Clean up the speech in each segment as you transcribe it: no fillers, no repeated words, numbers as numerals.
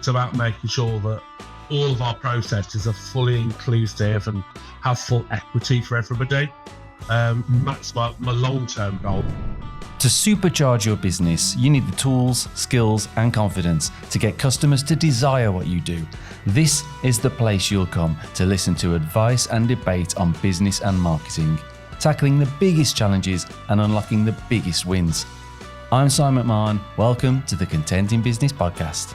it's about making sure that all of our processes are fully inclusive and have full equity for everybody. That's my long-term goal. To supercharge your business, you need the tools, skills, and confidence to get customers to desire what you do. This is the place you'll come to listen to advice and debate on business and marketing, tackling the biggest challenges and unlocking the biggest wins. I'm Si McMahon. Welcome to the Content in Business podcast.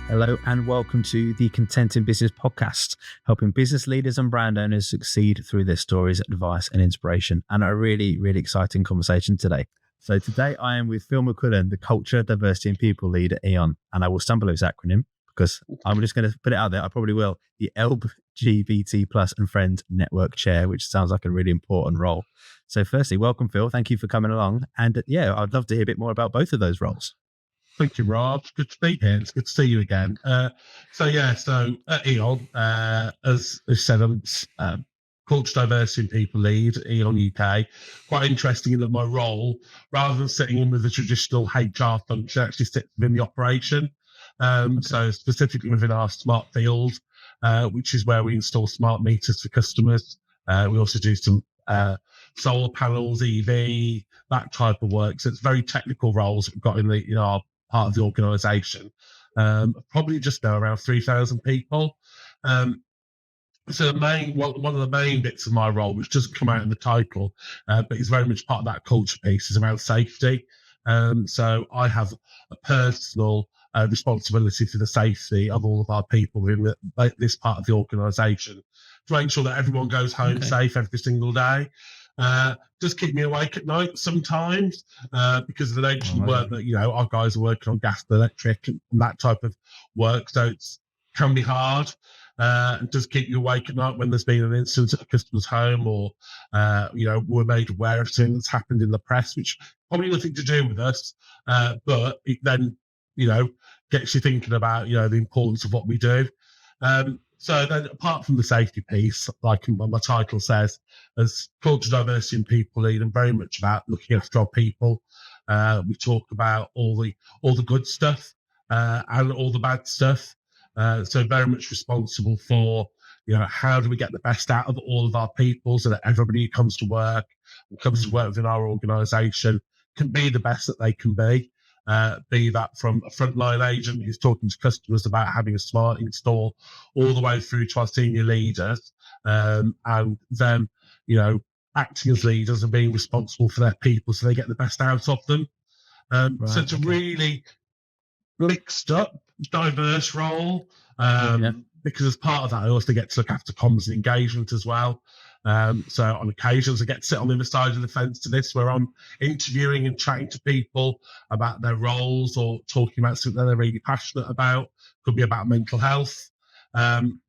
Hello and welcome to the Content in Business podcast, helping business leaders and brand owners succeed through their stories, advice and inspiration. And a really exciting conversation today. So today I am with Phil McQuillen, the Culture, Diversity and People Lead at E.ON. And I will stumble over his acronym because I'm just going to put it out there. I probably will. The LGBT Plus and Friends Network Chair, which sounds like a really important role. So firstly, welcome Phil. Thank you for coming along. And I'd love to hear a bit more about both of those roles. Thank you, Rob. Good to be here. It's good to see you again. So at E.ON, as said, I'm Culture, Diversity and People Lead at E.ON UK. Quite interesting in that my role, rather than sitting in with the traditional HR function, actually sits within the operation. So specifically within our smart field, which is where we install smart meters for customers. We also do some solar panels, EV, that type of work. So it's very technical roles that we've got in our part of the organisation. Probably just now around 3,000 people. So one of the main bits of my role, which doesn't come out in the title, but is very much part of that culture piece, is around safety. So I have a personal responsibility for the safety of all of our people in this part of the organisation, to make sure that everyone goes home safe every single day. Does keep me awake at night sometimes because of the nature of the work that our guys are working on, gas and electric and that type of work. So it can be hard. It does keep you awake at night when there's been an incident at a customer's home, or we're made aware of something that's happened in the press, which probably nothing to do with us, but it then gets you thinking about the importance of what we do. So then, apart from the safety piece, like my title says, as Culture, Diversity and People Lead, I'm very much about looking after our people. We talk about all the good stuff and all the bad stuff. So very much responsible for how do we get the best out of all of our people, so that everybody who comes to work within our organisation can be the best that they can be. Be that from a frontline agent who's talking to customers about having a smart install, all the way through to our senior leaders, and them, acting as leaders and being responsible for their people so they get the best out of them. So it's a really mixed up, diverse role, because as part of that, I also get to look after comms and engagement as well. So on occasions I get to sit on the other side of the fence to this, where I'm interviewing and chatting to people about their roles or talking about something that they're really passionate about. Could be about mental health.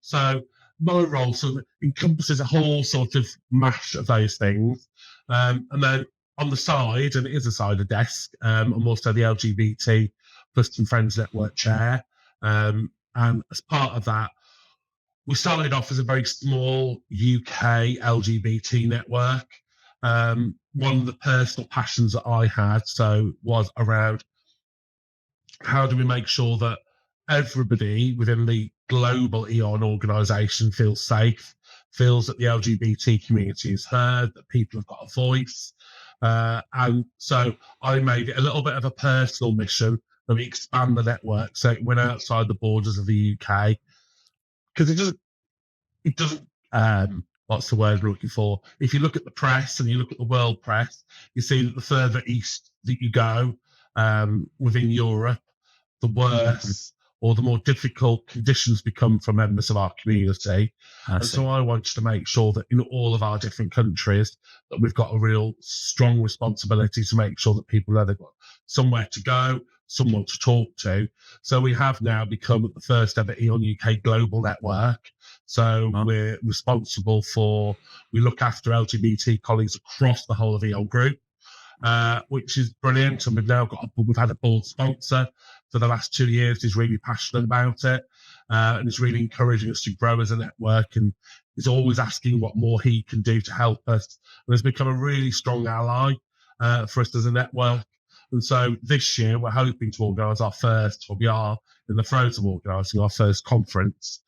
So my role sort of encompasses a whole sort of mash of those things. And then on the side, and it is a side of desk, I'm also the LGBT Plus and Friends Network Chair. And as part of that, we started off as a very small UK LGBT network. One of the personal passions that I had was around how do we make sure that everybody within the global E.ON organisation feels safe, feels that the LGBT community is heard, that people have got a voice. And so I made it a little bit of a personal mission that we expand the network so it went outside the borders of the UK. Because it doesn't, what's the word we're looking for? If you look at the press and you look at the world press, you see that the further east that you go within Europe, the worse or the more difficult conditions become for members of our community. And so I wanted to make sure that in all of our different countries that we've got a real strong responsibility to make sure that people know they've got somewhere to go, someone to talk to. So we have now become the first ever E.ON UK global network. So we're responsible we look after LGBT colleagues across the whole of E.ON Group, which is brilliant. And we've had a board sponsor for the last 2 years who's really passionate about it. And is really encouraging us to grow as a network, and is always asking what more he can do to help us, and has become a really strong ally. for us as a network. And so this year, we're hoping to organise we are in the throes of organising our first conference,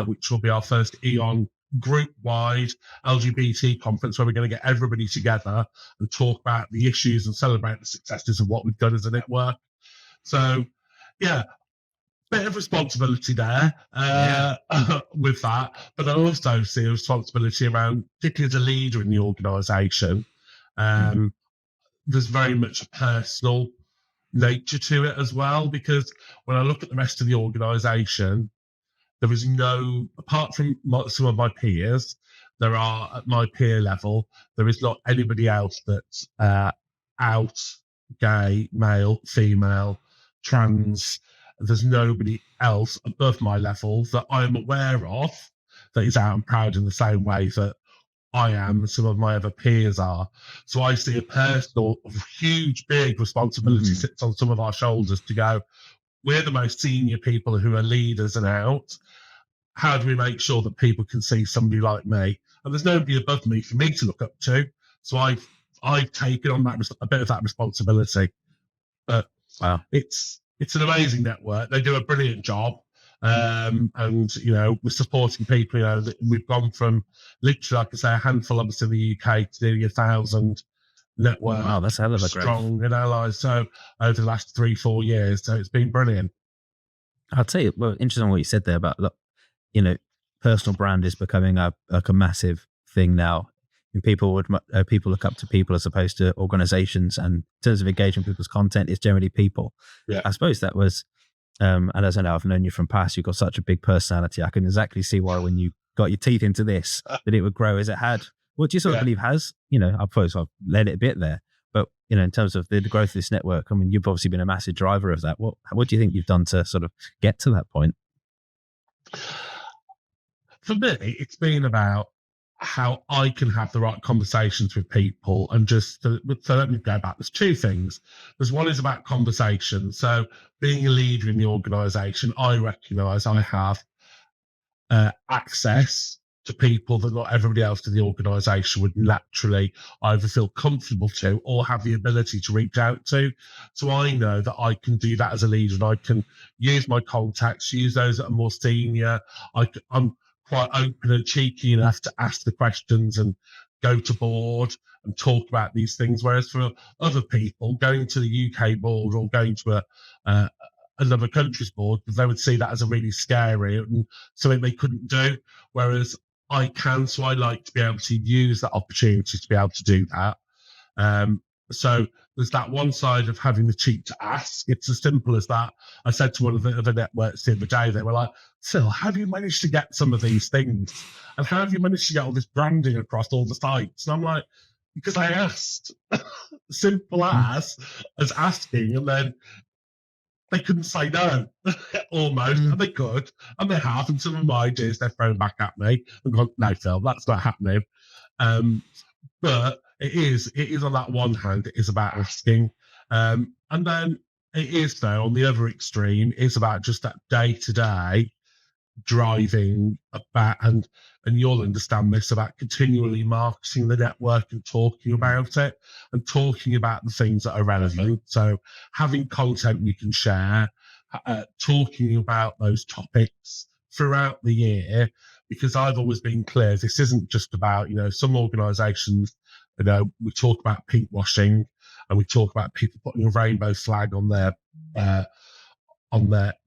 which will be our first E.ON group-wide LGBT conference, where we're going to get everybody together and talk about the issues and celebrate the successes of what we've done as a network. So, yeah, bit of responsibility there with that, but I also see a responsibility around, particularly as a leader in the organisation. There's very much a personal nature to it as well, because when I look at the rest of the organisation, there is no, apart from some of my peers, there are at my peer level, there is not anybody else that's out, gay, male, female, trans. There's nobody else above my level that I'm aware of that is out and proud in the same way that I am and some of my other peers are. So I see a personal, huge, big responsibility sits on some of our shoulders to go, we're the most senior people who are leaders and out. How do we make sure that people can see somebody like me? And there's nobody above me for me to look up to. So I've taken on a bit of that responsibility. But wow, it's an amazing network. They do a brilliant job. And, we're supporting people, that we've gone from literally, like I say, a handful of us in the UK to nearly 1,000 network. Wow, that's a hell of a strong in allies. So over the last 3-4 years, so it's been brilliant. I'll tell you, well, interesting what you said there about, personal brand is becoming a massive thing now. And people look up to people as opposed to organizations, and in terms of engaging people's content, it's generally people. Yeah. I suppose that was, and as I know, I've known you from past, you've got such a big personality. I can exactly see why when you got your teeth into this, that it would grow as it had. What do you sort of believe has, I suppose I've led it a bit there, but, in terms of the growth of this network, I mean, you've obviously been a massive driver of that. What do you think you've done to sort of get to that point? For me, it's been about how I can have the right conversations with people, and so let me go back. There's two things. There's one is about conversation. So being a leader in the organisation, I recognise I have access to people that not everybody else in the organisation would naturally either feel comfortable to or have the ability to reach out to. So I know that I can do that as a leader, and I can use my contacts, use those that are more senior. I'm quite open and cheeky enough to ask the questions and go to board and talk about these things. Whereas for other people, going to the UK board or going to another country's board, they would see that as a really scary and something they couldn't do. Whereas I can, so I like to be able to use that opportunity to be able to do that. So there's that one side of having the cheek to ask. It's as simple as that. I said to one of the other networks the other day, they were like, Phil, how have you managed to get some of these things? And how have you managed to get all this branding across all the sites? And I'm like, because I asked. Simple as asking. And then they couldn't say no, almost. And they could. And they have. And some of my ideas they're thrown back at me and gone, no, Phil, that's not happening. But it is on that one hand, it is about asking. And then it is, though, on the other extreme, it's about just that day-to-day driving about, and you'll understand this, about continually marketing the network and talking about it and talking about the things that are relevant. So having content you can share, talking about those topics throughout the year, because I've always been clear, this isn't just about, some organisations, we talk about pink washing and we talk about people putting a rainbow flag on their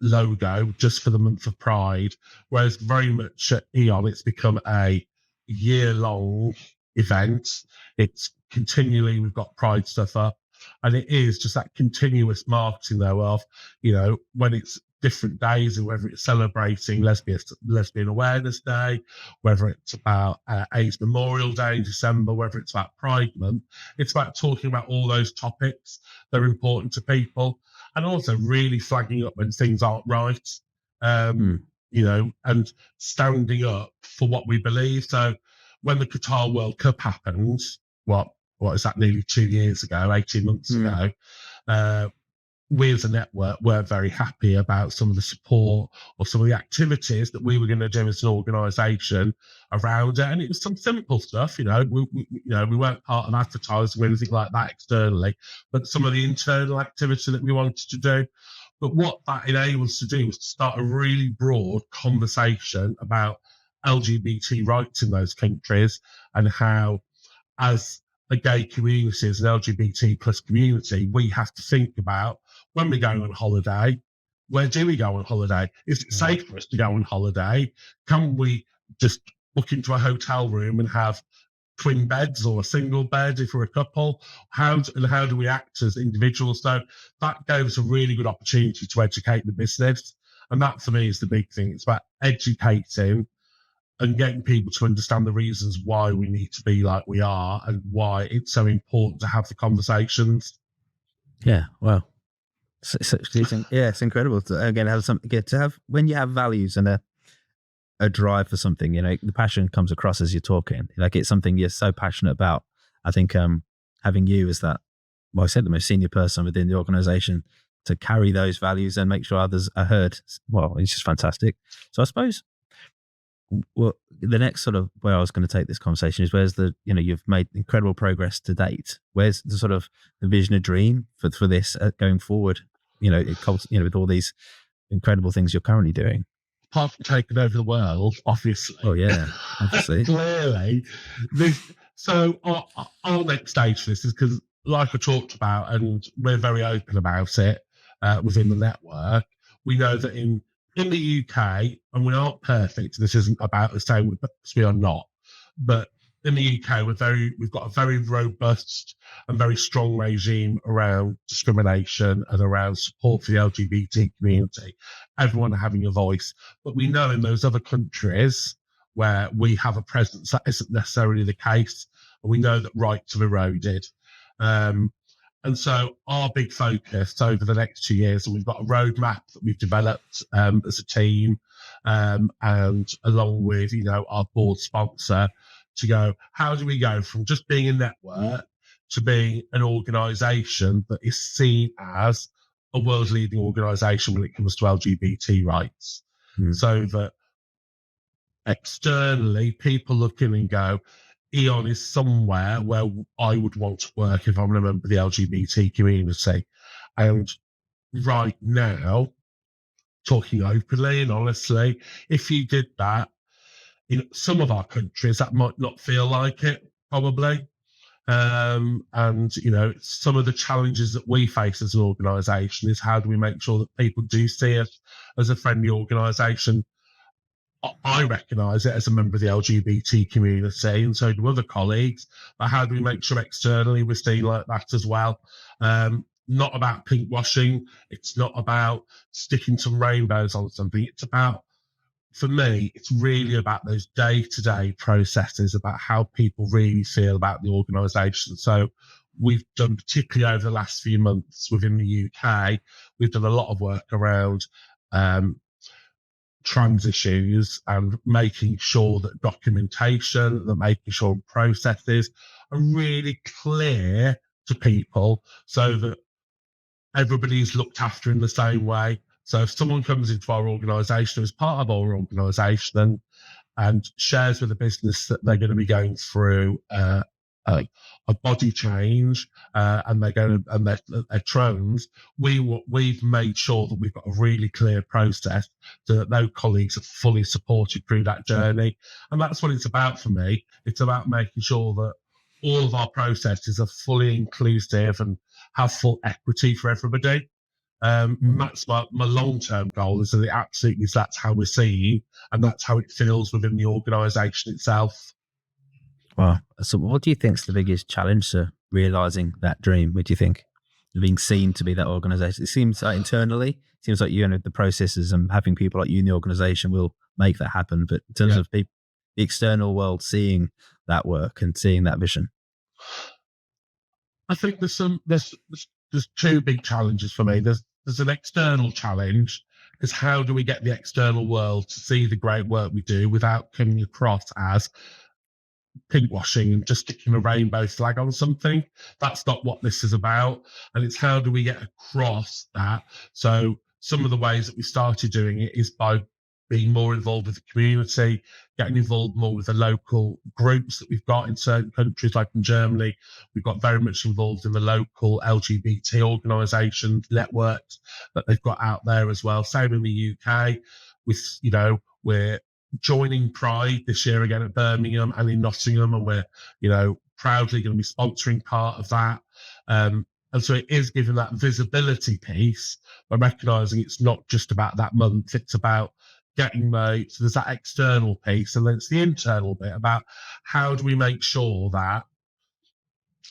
logo just for the month of Pride, whereas very much at E.ON, it's become a year-long event. It's continually, we've got Pride stuff up, and it is just that continuous marketing, though, of, when it's different days, and whether it's celebrating Lesbian Awareness Day, whether it's about AIDS Memorial Day in December, whether it's about Pride Month, it's about talking about all those topics that are important to people, and also really flagging up when things aren't right, and standing up for what we believe. So when the Qatar World Cup happened, what is that, nearly 2 years ago, 18 months ago, we as a network weren't very happy about some of the support or some of the activities that we were going to do as an organisation around it. And it was some simple stuff, we weren't part of advertising or anything like that externally, but some of the internal activity that we wanted to do. But what that enabled us to do was to start a really broad conversation about LGBT rights in those countries and how, as a gay community, as an LGBT plus community, we have to think about when we go on holiday, where do we go on holiday? Is it safe for us to go on holiday? Can we just book into a hotel room and have twin beds or a single bed if we're a couple? How do we act as individuals? So that gave us a really good opportunity to educate the business. And that for me is the big thing. It's about educating and getting people to understand the reasons why we need to be like we are and why it's so important to have the conversations. Yeah, well, it's incredible to again have something to have when you have values and a drive for something. The passion comes across as you're talking. Like it's something you're so passionate about. I think having you as that, well, I said the most senior person within the organisation to carry those values and make sure others are heard. Well, it's just fantastic. So I suppose. Well, the next sort of where I was going to take this conversation is where's the, you've made incredible progress to date. Where's the sort of the vision, a dream for this going forward? With all these incredible things you're currently doing. Apart from taking over the world, obviously. Oh yeah, obviously. Clearly. So our next stage for this is because, like I talked about, and we're very open about it within the network, we know that in the UK, and we aren't perfect, this isn't about us saying we are not, but in the UK, we've got a very robust and very strong regime around discrimination and around support for the LGBT community, everyone having a voice. But we know in those other countries where we have a presence, that isn't necessarily the case, and we know that rights have eroded. And so our big focus over the next 2 years, and we've got a roadmap that we've developed as a team, and along with, our board sponsor, to go, how do we go from just being a network to being an organisation that is seen as a world leading organisation when it comes to LGBT rights? So that externally people look in and go, E.ON is somewhere where I would want to work if I'm a member of the LGBT community. And right now, talking openly and honestly, if you did that, in some of our countries, that might not feel like it, probably. And, some of the challenges that we face as an organisation is how do we make sure that people do see us as a friendly organisation? I recognise it as a member of the LGBT community, and so do other colleagues. But how do we make sure externally we're seen like that as well? Not about pink washing. It's not about sticking some rainbows on something. It's about, for me, it's really about those day-to-day processes, about how people really feel about the organisation. So we've done, particularly over the last few months within the UK, we've done a lot of work around trans issues and making sure that documentation, that making sure processes are really clear to people so that everybody's looked after in the same way. So if someone comes into our organisation as part of our organisation and shares with the business that they're going to be going through a body change and they're trans, we've made sure that we've got a really clear process so that those colleagues are fully supported through that journey. And that's what it's about for me. It's about making sure that all of our processes are fully inclusive and have full equity for everybody. That's my long-term goal, is that it absolutely is, that's how we're seeing, and that's how it feels within the organisation itself. Wow. So what do you think is the biggest challenge to realising that dream? What do you think? Being seen to be that organisation? It seems like internally, it seems like the processes and having people like you in the organisation will make that happen. But in terms of the external world seeing that work and seeing that vision, I think there's two big challenges for me. There's an external challenge, because how do we get the external world to see the great work we do without coming across as pinkwashing and just sticking a rainbow flag on something. That's not what this is about. And it's how do we get across that? So some of the ways that we started doing it is by being more involved with the community, getting involved more with the local groups that we've got in certain countries, like in Germany. We've got very much involved in the local LGBT organisations, networks that they've got out there as well. Same in the UK with, we're joining Pride this year again at Birmingham and in Nottingham, and we're, proudly going to be sponsoring part of that. And so it is giving that visibility piece, but recognising it's not just about that month, it's about getting so there's that external piece, and then it's the internal bit about how do we make sure that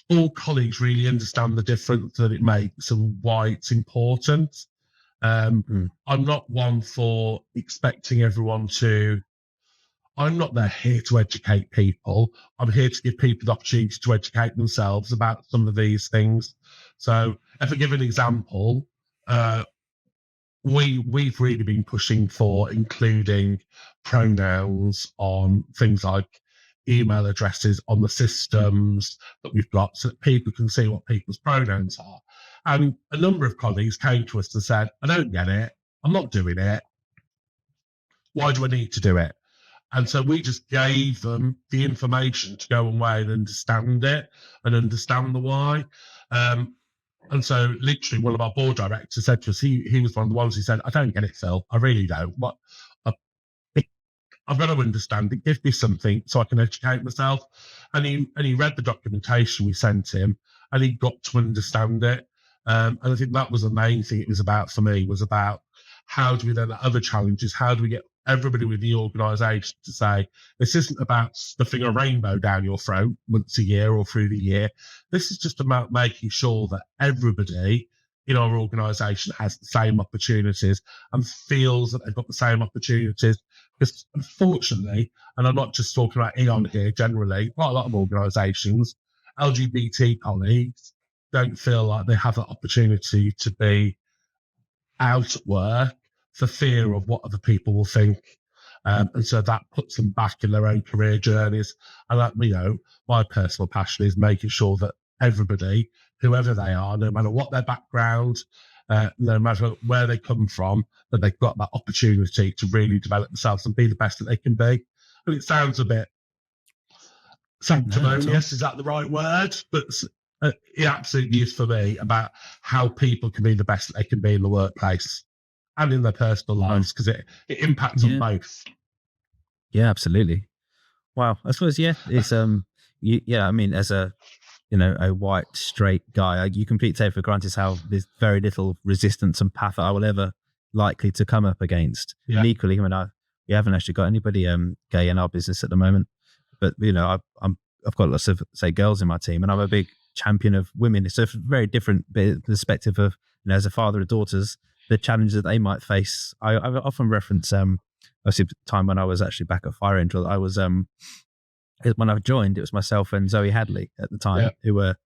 all colleagues really understand the difference that it makes and why it's important. I'm not one for expecting everyone I'm not there here to educate people. I'm here to give people the opportunity to educate themselves about some of these things. So if I give an example, we've really been pushing for including pronouns on things like email addresses on the systems that we've got so that people can see what people's pronouns are. And a number of colleagues came to us and said, I don't get it. I'm not doing it. Why do I need to do it? And so we just gave them the information to go away and understand it and understand the why. And so literally one of our board directors said to us, he was one of the ones who said, I don't get it, Phil. I really don't. I've got to understand it. Give me something so I can educate myself. And he read the documentation we sent him and he got to understand it. And I think that was the main thing it was about for me, was about how do we then, other challenges, how do we get everybody with the organisation to say, this isn't about stuffing a rainbow down your throat once a year or through the year. This is just about making sure that everybody in our organisation has the same opportunities and feels that they've got the same opportunities. Because unfortunately, and I'm not just talking about E.ON here, generally, quite a lot of organisations, LGBT colleagues don't feel like they have the opportunity to be out at work for fear of what other people will think. And so that puts them back in their own career journeys. And that, my personal passion is making sure that everybody, whoever they are, no matter what their background, no matter where they come from, that they've got that opportunity to really develop themselves and be the best that they can be. And it sounds a bit sanctimonious, is that the right word? But it absolutely is for me about how people can be the best that they can be in the workplace and in their personal lives, because it impacts on both. Yeah, absolutely. Wow. I suppose, it's, I mean, as a white, straight guy, you completely take for granted how there's very little resistance and path that I will ever likely to come up against. Yeah. And equally, we haven't actually got anybody gay in our business at the moment, but I've got lots of, say, girls in my team, and I'm a big champion of women. It's a very different perspective of, as a father of daughters, the challenges that they might face. I often reference, obviously, the time when I was actually back at Fire Angel, I was, when I joined, it was myself and Zoe Hadley at the time, who were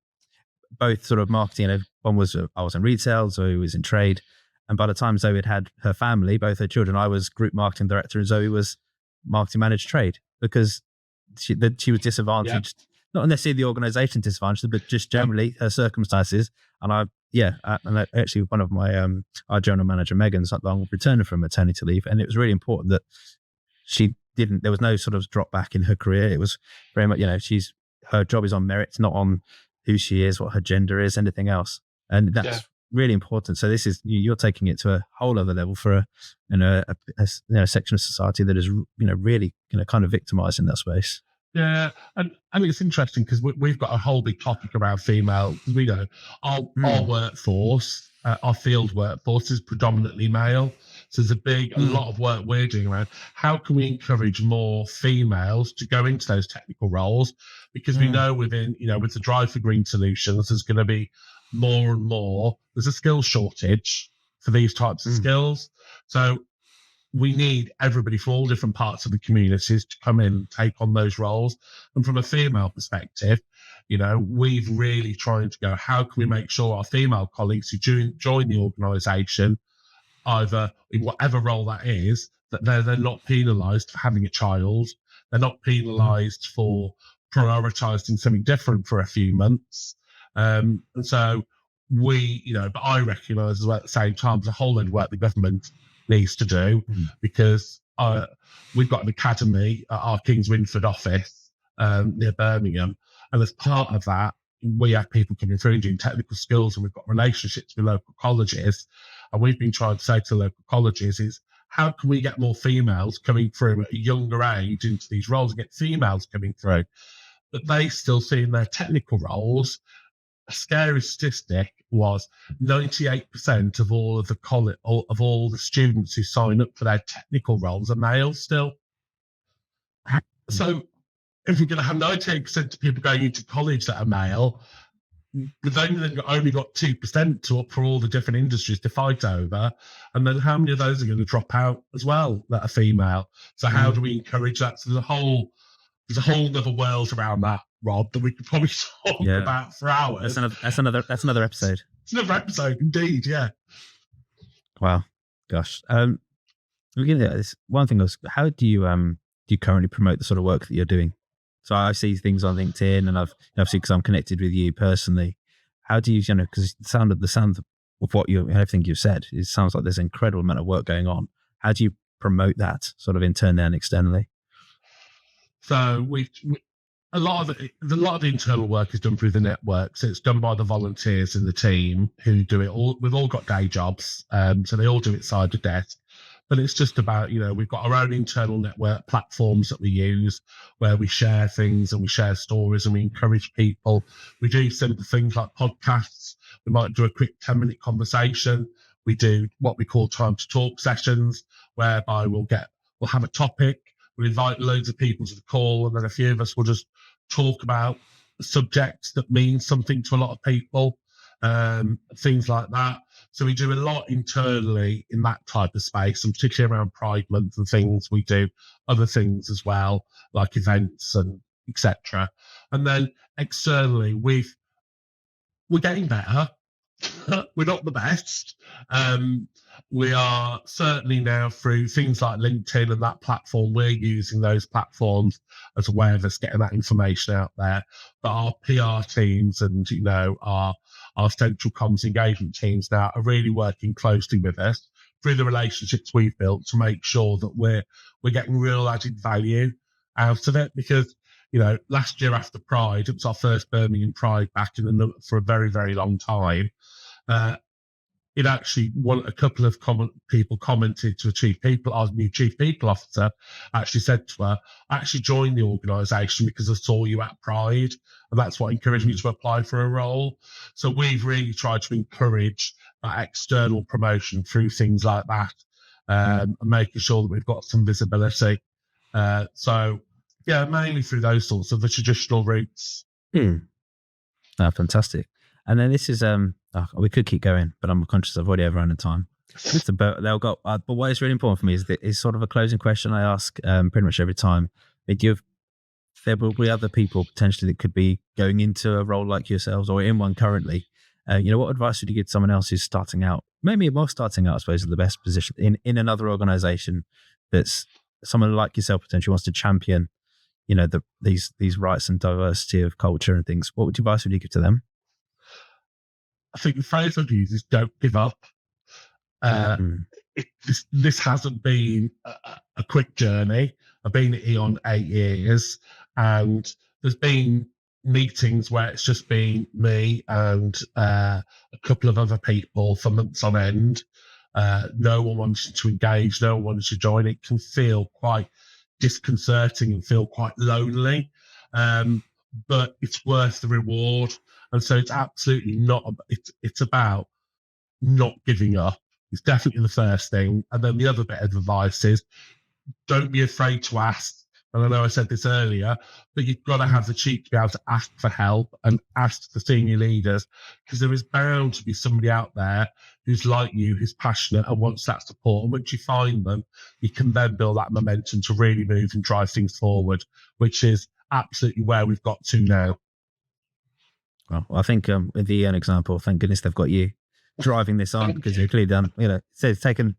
both sort of marketing. One was, I was in retail, Zoe was in trade. And by the time Zoe had her family, both her children, I was group marketing director and Zoe was marketing managed trade, because she was disadvantaged. Yeah. Not necessarily the organisation disadvantaged, but just generally her circumstances. And actually one of my, our general manager, Megan's not long returning from maternity leave. And it was really important that there was no sort of drop back in her career. It was very much, her job is on merits, not on who she is, what her gender is, anything else. And that's really important. So this is, you're taking it to a whole other level for a section of society that is, really kind of victimized in that space. Yeah, and it's interesting because we've got a whole big topic around female. We know our workforce, our field workforce is predominantly male. So there's a lot of work we're doing around how can we encourage more females to go into those technical roles, because we know with the drive for green solutions, there's going to be more and more. There's a skill shortage for these types of skills. So we need everybody from all different parts of the communities to come in and take on those roles. And from a female perspective, we've really trying to go, how can we make sure our female colleagues who join the organisation, either in whatever role that is, that they're not penalised for having a child. They're not penalised for prioritising something different for a few months. And so but I recognise as well at the same time there's a whole load of work the government needs to do because we've got an academy at our Kings Winford office near Birmingham. And as part of that, we have people coming through and doing technical skills, and we've got relationships with local colleges. And we've been trying to say to local colleges is, how can we get more females coming through at a younger age into these roles and get females coming through? But they still see in their technical roles, a scary statistic was 98% of all of the students who sign up for their technical roles are males still. So if we're going to have 98% of people going into college that are male, we've only got 2% to up for all the different industries to fight over. And then how many of those are going to drop out as well that are female? So how do we encourage that? So there's a whole other world around that, Rob, that we could probably talk about for hours. That's another episode. It's another episode, indeed, yeah. Wow. Gosh. One thing was, how do you currently promote the sort of work that you're doing? So I see things on LinkedIn, and I've obviously, because I'm connected with you personally. How do you, because the sound of what everything you've said, it sounds like there's an incredible amount of work going on. How do you promote that sort of internally and externally? So a lot of the internal work is done through the network. So it's done by the volunteers in the team who do it all. We've all got day jobs, so they all do it side the desk. But it's just about, we've got our own internal network platforms that we use where we share things and we share stories and we encourage people. We do simple things like podcasts. We might do a quick 10-minute conversation. We do what we call time to talk sessions, whereby we'll have a topic. We'll invite loads of people to the call, and then a few of us will just talk about subjects that mean something to a lot of people, things like that. So we do a lot internally in that type of space, and particularly around Pride Month and things. We do other things as well, like events and etc. And then externally, we're getting better. We're not the best. We are certainly now through things like LinkedIn and that platform. We're using those platforms as a way of us getting that information out there. But our PR teams and our central comms engagement teams now are really working closely with us through the relationships we've built to make sure that we're getting real added value out of it. Because last year after Pride, it was our first Birmingham Pride back for a very, very long time. It actually, a couple of people commented to our new chief people officer actually said to her, I actually joined the organisation because I saw you at Pride, and that's what encouraged me to apply for a role. So we've really tried to encourage that external promotion through things like that, and making sure that we've got some visibility. Mainly through those sorts of the traditional routes. Oh, fantastic. And then this is, we could keep going, but I'm conscious I've already overrun the time. But what is really important for me is sort of a closing question I ask pretty much every time. There will be other people potentially that could be going into a role like yourselves or in one currently. What advice would you give someone else who's starting out? Maybe more starting out, I suppose, is the best position in another organisation that's someone like yourself potentially wants to champion, these rights and diversity of culture and things. What advice would you give to them? I think the phrase I'd use is don't give up. This hasn't been a quick journey. I've been at E.ON 8 years, and there's been meetings where it's just been me and a couple of other people for months on end. No one wants to engage, no one wants to join. It can feel quite disconcerting and feel quite lonely, but it's worth the reward. And so it's absolutely not, it's about not giving up. It's definitely the first thing. And then the other bit of advice is don't be afraid to ask. And I know I said this earlier, but you've got to have the cheek to be able to ask for help and ask the senior leaders, because there is bound to be somebody out there who's like you, who's passionate and wants that support. And once you find them, you can then build that momentum to really move and drive things forward, which is absolutely where we've got to now. Well, I think with the E.ON example, thank goodness they've got you driving this on, because you've clearly done, it's taken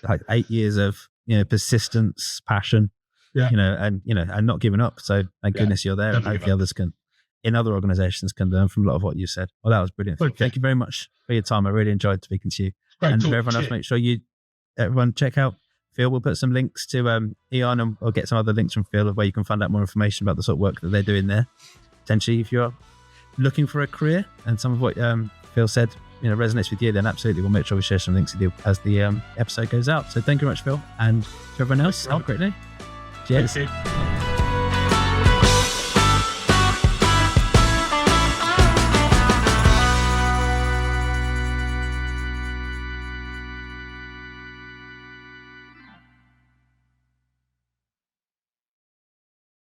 like 8 years of, persistence, passion, Yeah. and not giving up. So thank goodness you're there, and Definitely. hopefully others can, in other organizations, can learn from a lot of what you said. Well, that was brilliant. Okay. Thank you very much for your time. I really enjoyed speaking to you. Great And talk. for everyone else, make sure everyone check out Phil. We'll put some links to E.ON, and we'll get some other links from Phil of where you can find out more information about the sort of work that they're doing there. Potentially, if you're looking for a career and some of what Phil said resonates with you, then absolutely we'll make sure we share some links with you as the episode goes out. So thank you very much, Phil, and to everyone else, have a great day. Cheers. Thank you.